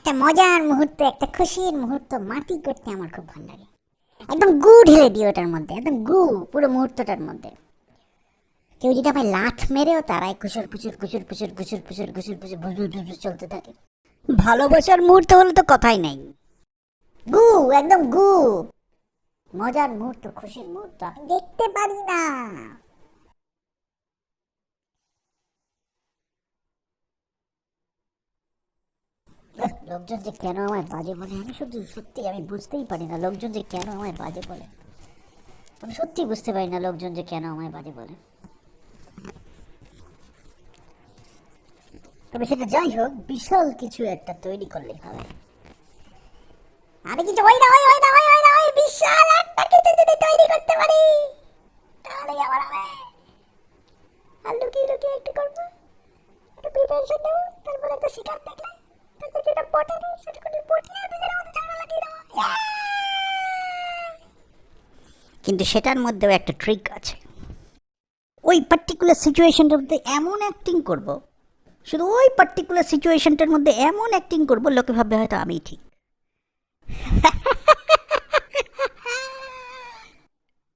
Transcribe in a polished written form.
একটা মজার মুহূর্ত, একটা খুশির মুহূর্ত মাটি করতে আমার খুব ভালো লাগে। একদম গু ঢেলে দিই ওটার মধ্যে, একদম গু পুরো মুহূর্তটার মধ্যে। কেউ যদি আমায় লাথ মেরেও তারাই কুসুর পুচুর কুচুর পুচুর কুচুর পুচুর কুচুর পুচুর ভুর চলতে থাকে। ভালোবাসার মুহূর্ত হলে তো কথাই নাই, গু, একদম গু। মজার মুহূর্ত, খুশির মুহূর্ত আমি দেখতে পারি না। লোকজন যে কেন আমায় বাজে বলে, আমি শুধু সত্যি আমি বুঝতেই পারি না লোকজন যে কেন আমায় বাজে বলে। আমি সত্যি বুঝতে পারি না লোকজন যে কেন আমায় বাজে বলে। তবে সেটা যাই হোক, বিশাল কিছু একটা তৈরি করলেই হবে। আমি কিছু ওই বিশাল একটা কিছু যদি তৈরি করতে পারি তাহলেই আমার হবে। আর লুকিয়ে লুকিয়ে একটু করবো, একটু প্রিপারেশন নেবো, তারপর একটা শিকার দেখলে তারপর যেটা পটানো সেটা করে পটিয়ে দুজনের মধ্যে ঝগড়া লাগিয়ে দেবো। কিন্তু সেটার মধ্যেও একটা ট্রিক আছে। ওই পার্টিকুলার সিচুয়েশনটার মধ্যে এমন অ্যাক্টিং করব, শুধু ওই পার্টিকুলার সিচুয়েশনটার মধ্যে এমন অ্যাক্টিং করব লোকে ভাববে হয়তো আমিই ঠিক।